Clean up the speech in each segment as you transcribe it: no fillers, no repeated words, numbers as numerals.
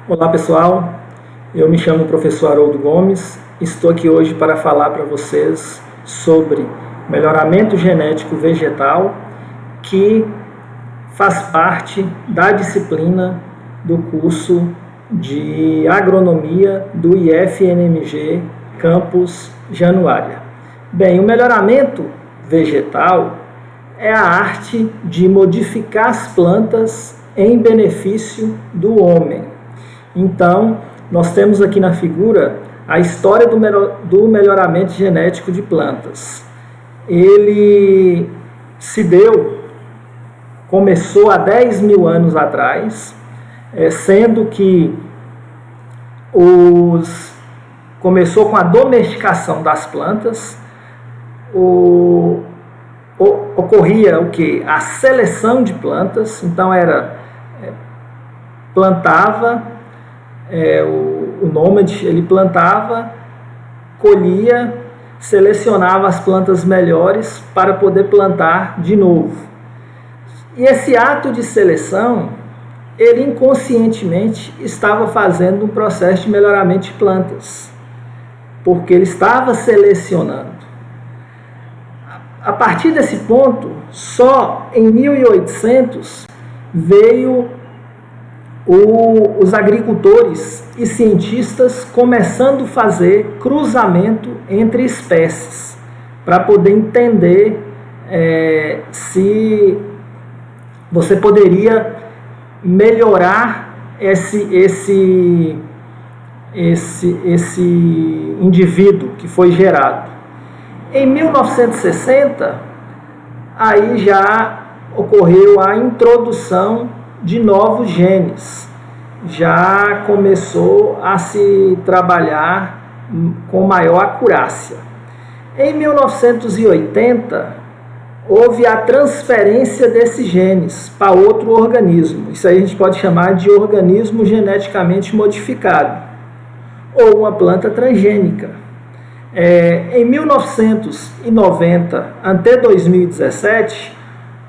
Olá pessoal, eu me chamo professor Haroldo Gomes, estou aqui hoje para falar para vocês sobre melhoramento genético vegetal, que faz parte da disciplina do curso de agronomia do IFNMG Campus Januária. Bem, o melhoramento vegetal é a arte de modificar as plantas em benefício do homem. Então, nós temos aqui na figura a história do melhoramento genético de plantas. Ele começou há 10 mil anos atrás, sendo que começou com a domesticação das plantas. Ocorria o que? A seleção de plantas. Então plantava, o nômade, ele plantava, colhia, selecionava as plantas melhores para poder plantar de novo. E esse ato de seleção, ele inconscientemente estava fazendo um processo de melhoramento de plantas, porque ele estava selecionando. A partir desse ponto, só em 1800 veio os agricultores e cientistas começando a fazer cruzamento entre espécies, para poder entender se você poderia melhorar esse indivíduo que foi gerado. Em 1960, aí já ocorreu a introdução de novos genes. Já começou a se trabalhar com maior acurácia. Em 1980, houve a transferência desses genes para outro organismo. Isso aí a gente pode chamar de organismo geneticamente modificado, ou uma planta transgênica. Em 1990 até 2017,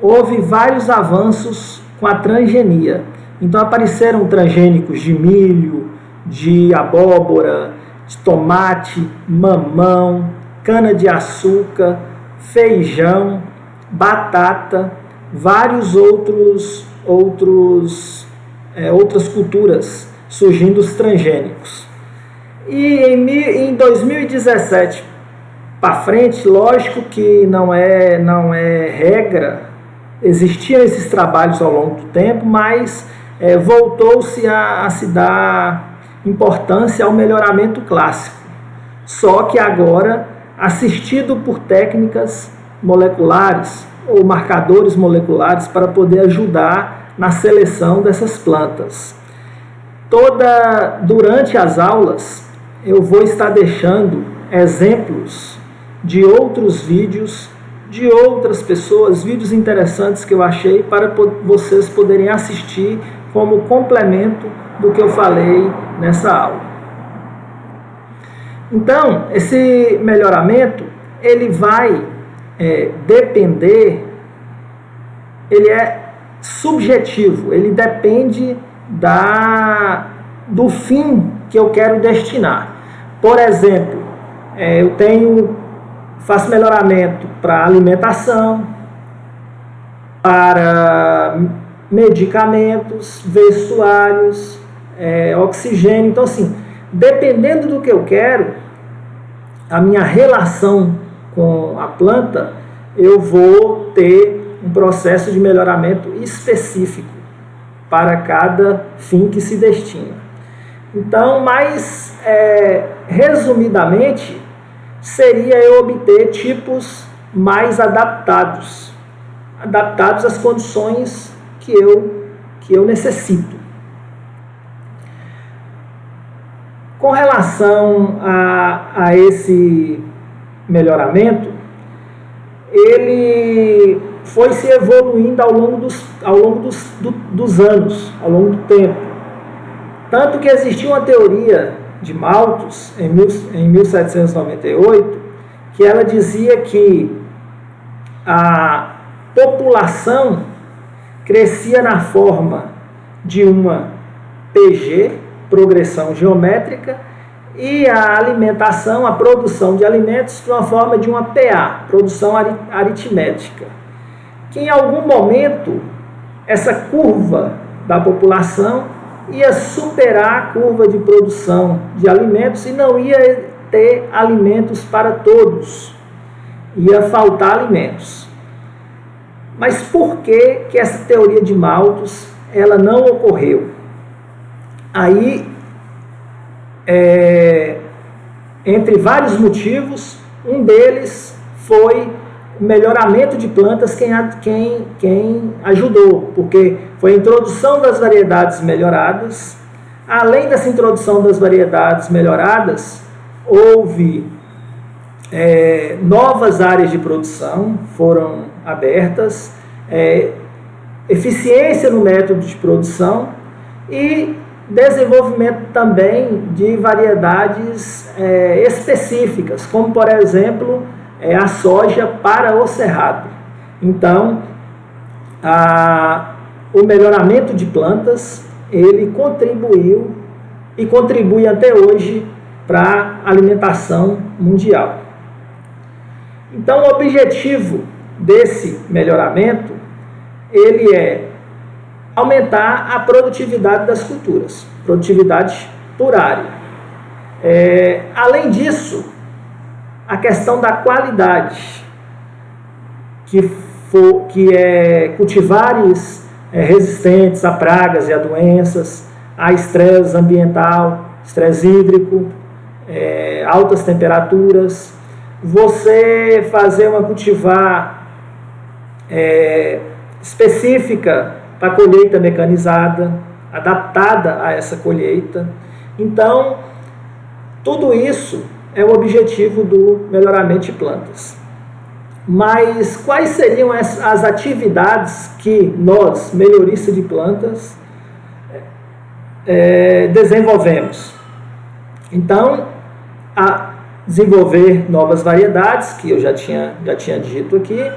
houve vários avanços com a transgenia. Então apareceram transgênicos de milho, de abóbora, de tomate, mamão, cana-de-açúcar, feijão, batata, vários outras culturas surgindo os transgênicos. E em 2017 para frente, lógico que não é regra, existiam esses trabalhos ao longo do tempo, mas voltou-se a se dar importância ao melhoramento clássico. Só que agora, assistido por técnicas moleculares ou marcadores moleculares para poder ajudar na seleção dessas plantas. Durante as aulas, eu vou estar deixando exemplos de outros vídeos, de outras pessoas, vídeos interessantes que eu achei para vocês poderem assistir como complemento do que eu falei nessa aula. Então, esse melhoramento, ele vai depender, ele é subjetivo, ele depende do fim que eu quero destinar. Por exemplo, faço melhoramento para alimentação, para medicamentos, vestuários, oxigênio. Então, assim, dependendo do que eu quero, a minha relação com a planta, eu vou ter um processo de melhoramento específico para cada fim que se destina. Então, resumidamente, seria eu obter tipos mais adaptados às condições que eu necessito. Com relação a esse melhoramento, ele foi se evoluindo ao longo dos anos, ao longo do tempo. Tanto que existia uma teoria de Malthus, em 1798, que ela dizia que a população crescia na forma de uma PG, progressão geométrica, e a alimentação, a produção de alimentos, de uma forma de uma PA, produção aritmética, que em algum momento essa curva da população ia superar a curva de produção de alimentos e não ia ter alimentos para todos, ia faltar alimentos. Mas por que essa teoria de Malthus ela não ocorreu? Aí, entre vários motivos, um deles foi o melhoramento de plantas quem ajudou, porque foi a introdução das variedades melhoradas. Além dessa introdução das variedades melhoradas, houve novas áreas de produção, foram abertas, eficiência no método de produção e desenvolvimento também de variedades específicas, como por exemplo a soja para o cerrado. Então, o melhoramento de plantas, ele contribuiu e contribui até hoje para a alimentação mundial. Então, o objetivo desse melhoramento, ele é aumentar a produtividade das culturas, produtividade por área. Além disso, a questão da qualidade, que é cultivares resistentes a pragas e a doenças, a estresse ambiental, estresse hídrico, altas temperaturas, você fazer uma cultivar específica para colheita mecanizada, adaptada a essa colheita. Então, tudo isso é o objetivo do melhoramento de plantas. Mas quais seriam as atividades que nós, melhoristas de plantas, desenvolvemos? Então, desenvolver novas variedades, que eu já tinha dito aqui,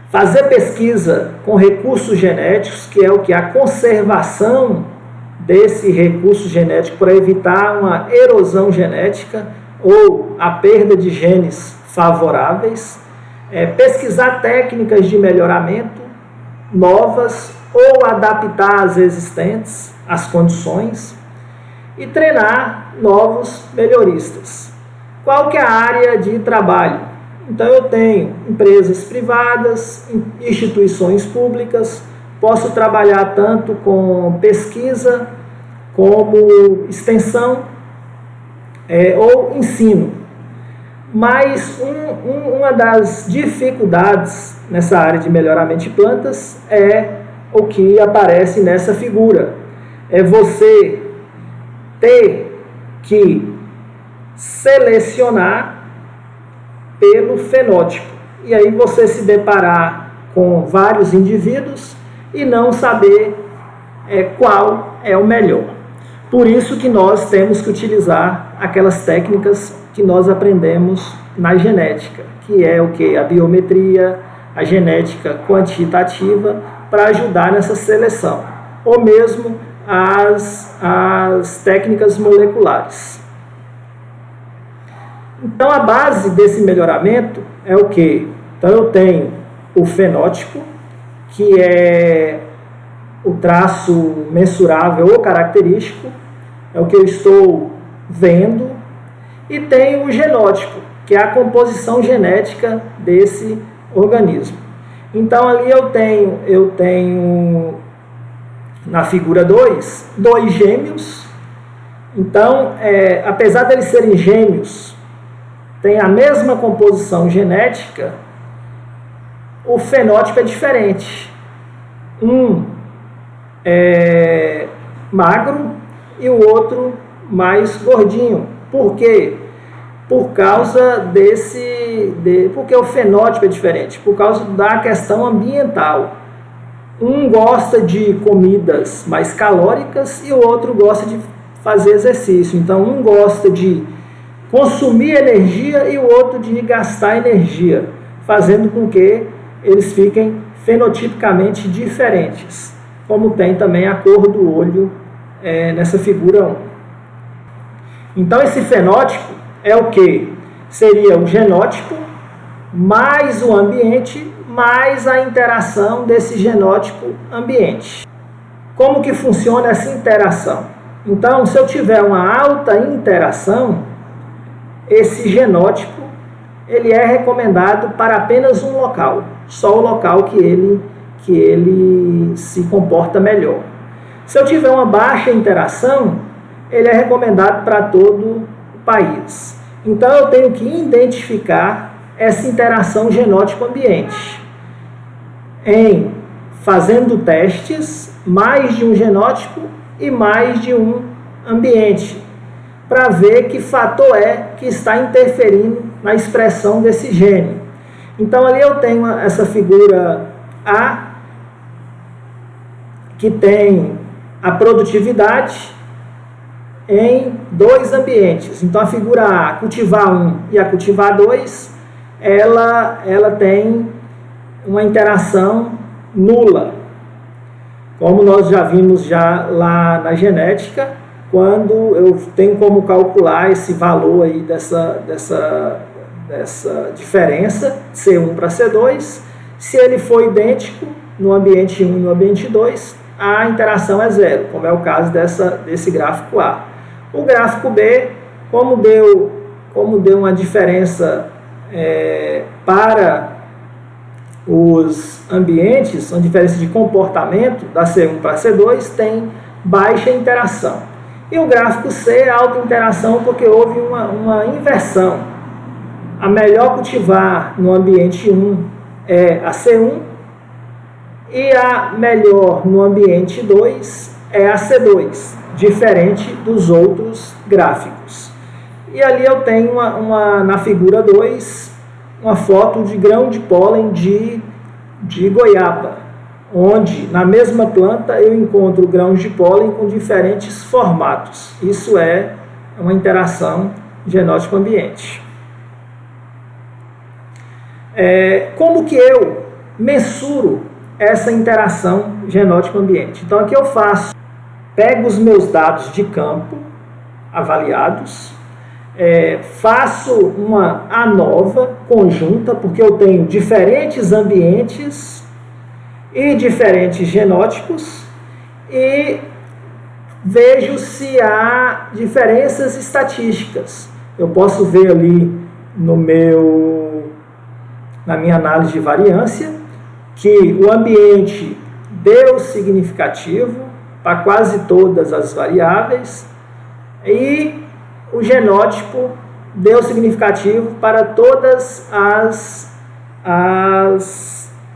fazer pesquisa com recursos genéticos, que é o que? A conservação desse recurso genético para evitar uma erosão genética ou a perda de genes favoráveis, pesquisar técnicas de melhoramento novas ou adaptar as existentes às condições e treinar novos melhoristas. Qual que é a área de trabalho? Então eu tenho empresas privadas, instituições públicas, posso trabalhar tanto com pesquisa como extensão ou ensino. Mas uma das dificuldades nessa área de melhoramento de plantas é o que aparece nessa figura. É você ter que selecionar pelo fenótipo. E aí você se deparar com vários indivíduos e não saber qual é o melhor. Por isso que nós temos que utilizar aquelas técnicas que nós aprendemos na genética, que é o que? A biometria, a genética quantitativa, para ajudar nessa seleção, ou mesmo as técnicas moleculares. Então a base desse melhoramento é o que? Então eu tenho o fenótipo, que é o traço mensurável ou característico, é o que eu estou vendo, e tenho o genótipo, que é a composição genética desse organismo. Então ali eu tenho na figura 2, dois gêmeos. Então, apesar de eles serem gêmeos, tem a mesma composição genética, o fenótipo é diferente. Um é magro e o outro mais gordinho. Por quê? Por causa porque o fenótipo é diferente, por causa da questão ambiental. Um gosta de comidas mais calóricas e o outro gosta de fazer exercício. Então, um gosta de consumir energia e o outro de gastar energia, fazendo com que eles fiquem fenotipicamente diferentes, como tem também a cor do olho nessa figura 1. Então esse fenótipo é o que? Seria o genótipo mais o ambiente mais a interação desse genótipo ambiente. Como que funciona essa interação? Então, se eu tiver uma alta interação, esse genótipo ele é recomendado para apenas um local, só o local que ele se comporta melhor. Se eu tiver uma baixa interação, ele é recomendado para todo o país. Então, eu tenho que identificar essa interação genótipo-ambiente fazendo testes, mais de um genótipo e mais de um ambiente, para ver que fator é que está interferindo na expressão desse gene. Então, ali eu tenho essa figura A, que tem a produtividade em 2 ambientes. Então, a figura A, cultivar 1 e a cultivar 2, ela tem uma interação nula, como nós já vimos já lá na genética, quando eu tenho como calcular esse valor aí dessa diferença, C1 para C2, se ele for idêntico no ambiente 1 e no ambiente 2, a interação é 0, como é o caso desse gráfico A. O gráfico B, como deu uma diferença para os ambientes, uma diferença de comportamento da C1 para C2, tem baixa interação. E o gráfico C é alta interação porque houve uma inversão. A melhor cultivar no ambiente 1 é a C1 e a melhor no ambiente 2 é a C2, diferente dos outros gráficos. E ali eu tenho na figura 2 uma foto de grão de pólen de goiaba, onde na mesma planta eu encontro grãos de pólen com diferentes formatos. Isso é uma interação genótipo-ambiente. Como que eu mensuro essa interação genótipo-ambiente? Então aqui eu pego os meus dados de campo avaliados, faço uma ANOVA conjunta, porque eu tenho diferentes ambientes e diferentes genótipos, e vejo se há diferenças estatísticas. Eu posso ver ali na minha análise de variância que o ambiente deu significativo para quase todas as variáveis e o genótipo deu significativo para todas as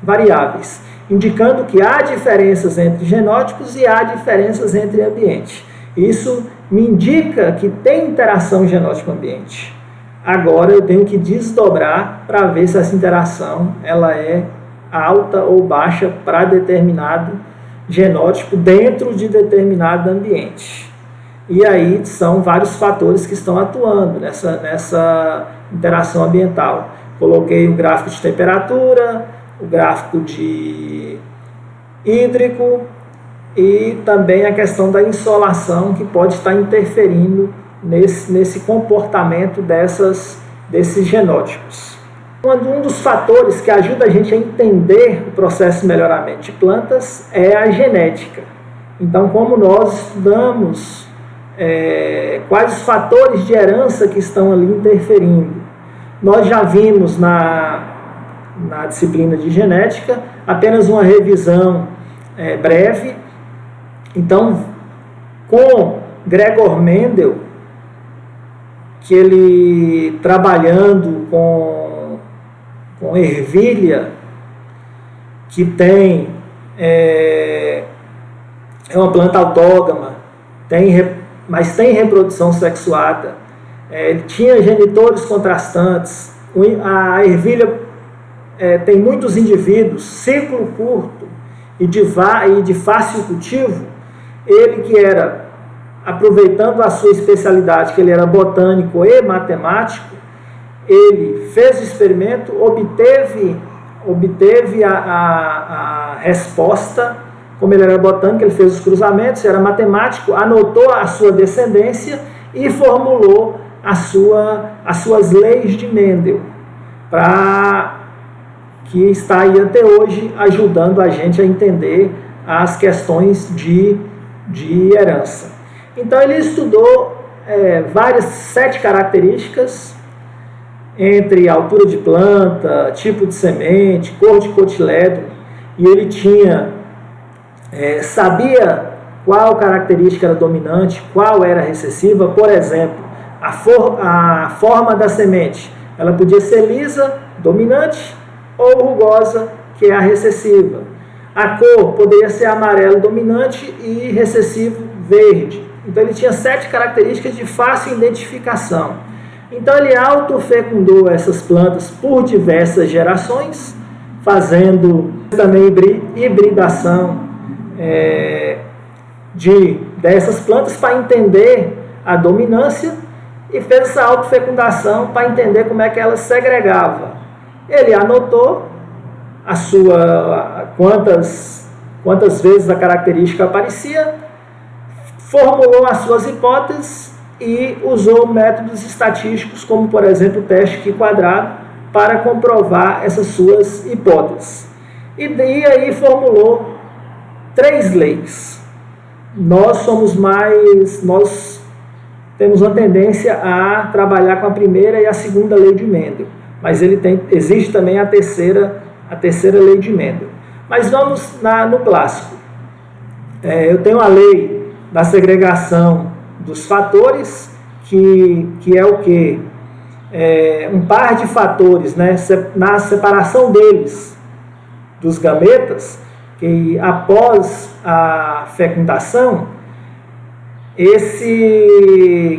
variáveis, indicando que há diferenças entre genótipos e há diferenças entre ambientes. Isso me indica que tem interação genótipo-ambiente. Agora eu tenho que desdobrar para ver se essa interação ela é alta ou baixa para determinado genótipo dentro de determinado ambiente. E aí são vários fatores que estão atuando nessa interação ambiental. Coloquei o gráfico de temperatura, o gráfico de hídrico e também a questão da insolação, que pode estar interferindo nesse comportamento desses genótipos. Um dos fatores que ajuda a gente a entender o processo de melhoramento de plantas é a genética. Então, como nós estudamos quais os fatores de herança que estão ali interferindo, nós já vimos na disciplina de genética, apenas uma revisão breve. Então, com Gregor Mendel, que ele trabalhando com ervilha, que é uma planta autógama, mas tem reprodução sexuada, ele tinha genitores contrastantes, a ervilha tem muitos indivíduos, ciclo curto e de fácil cultivo. Ele que era, aproveitando a sua especialidade, que ele era botânico e matemático, ele fez o experimento, obteve a resposta como ele era botânico, ele fez os cruzamentos, era matemático, anotou a sua descendência e formulou as suas leis de Mendel, que está aí até hoje ajudando a gente a entender as questões de herança. Então ele estudou várias 7 características, entre altura de planta, tipo de semente, cor de cotilédone, e ele sabia qual característica era dominante, qual era recessiva. Por exemplo, a forma da semente, ela podia ser lisa, dominante, ou rugosa, que é a recessiva. A cor poderia ser amarelo, dominante, e recessivo, verde. Então ele tinha 7 características de fácil identificação. Então ele autofecundou essas plantas por diversas gerações, fazendo também hibridação dessas plantas para entender a dominância, e fez essa autofecundação para entender como é que ela segregava. Ele anotou quantas vezes a característica aparecia, formulou as suas hipóteses e usou métodos estatísticos, como por exemplo o teste Q-quadrado, para comprovar essas suas hipóteses. E aí formulou 3 leis. Nós temos uma tendência a trabalhar com a primeira e a segunda lei de Mendel, mas existe também a terceira lei de Mendel. Mas vamos no clássico. Eu tenho a lei da segregação dos fatores, que é o quê? Um par de fatores, né, na separação deles dos gametas, que após a fecundação,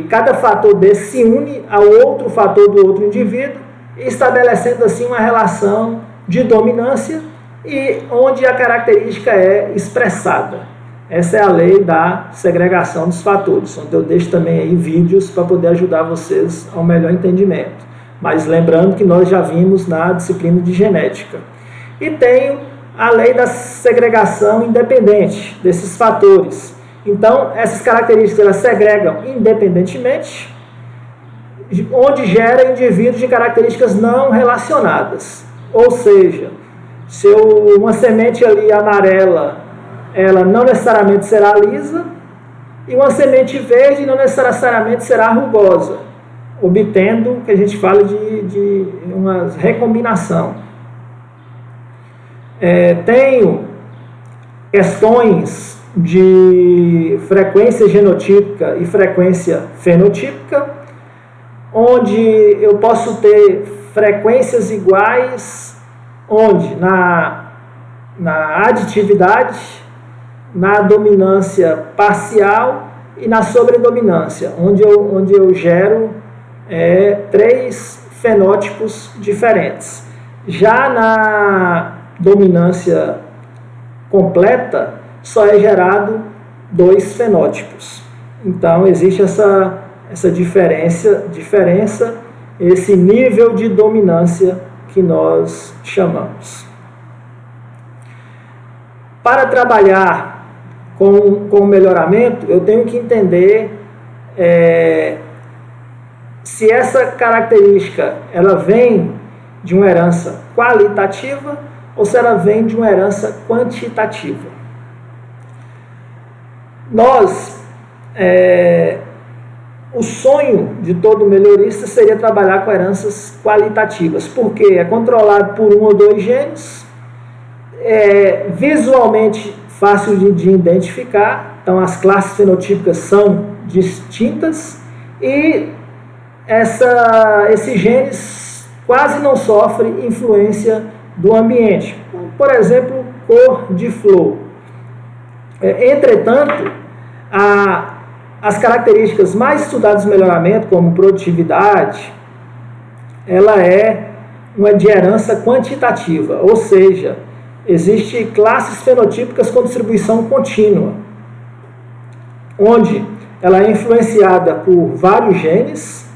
cada fator desse se une ao outro fator do outro indivíduo, estabelecendo assim uma relação de dominância, e onde a característica é expressada. Essa é a lei da segregação dos fatores, onde eu deixo também aí vídeos para poder ajudar vocês ao melhor entendimento. Mas lembrando que nós já vimos na disciplina de genética. E tenho a lei da segregação independente desses fatores. Então, essas características elas segregam independentemente, onde gera indivíduos de características não relacionadas. Ou seja, se uma semente ali amarela, ela não necessariamente será lisa, e uma semente verde não necessariamente será rugosa, obtendo o que a gente fala de uma recombinação. Tenho questões de frequência genotípica e frequência fenotípica, onde eu posso ter frequências iguais, onde na aditividade, na dominância parcial e na sobredominância, onde eu gero 3 fenótipos diferentes. Já na dominância completa, só é gerado 2 fenótipos. Então, existe essa diferença, esse nível de dominância que nós chamamos. Para trabalhar com o melhoramento, eu tenho que entender se essa característica ela vem de uma herança qualitativa ou se ela vem de uma herança quantitativa. O sonho de todo melhorista seria trabalhar com heranças qualitativas, porque é controlado por 1 ou 2 genes, é visualmente fácil de identificar, então as classes fenotípicas são distintas, e esses genes quase não sofrem influência do ambiente. Por exemplo, cor de flor. Entretanto, as características mais estudadas do melhoramento, como produtividade, ela é uma de herança quantitativa, ou seja, existem classes fenotípicas com distribuição contínua, onde ela é influenciada por vários genes,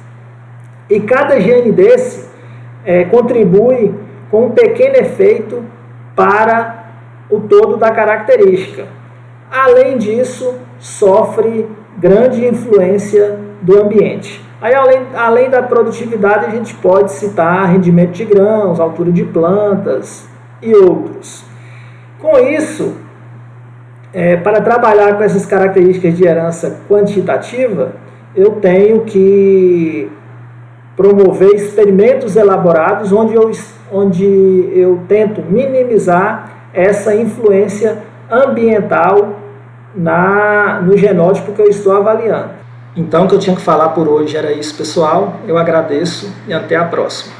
e cada gene desse contribui com um pequeno efeito para o todo da característica. além disso, sofre grande influência do ambiente. Aí, além da produtividade, a gente pode citar rendimento de grãos, altura de plantas e outros. Com isso, para trabalhar com essas características de herança quantitativa, eu tenho que promover experimentos elaborados onde eu tento minimizar essa influência ambiental no genótipo que eu estou avaliando. Então, o que eu tinha que falar por hoje era isso, pessoal. Eu agradeço e até a próxima.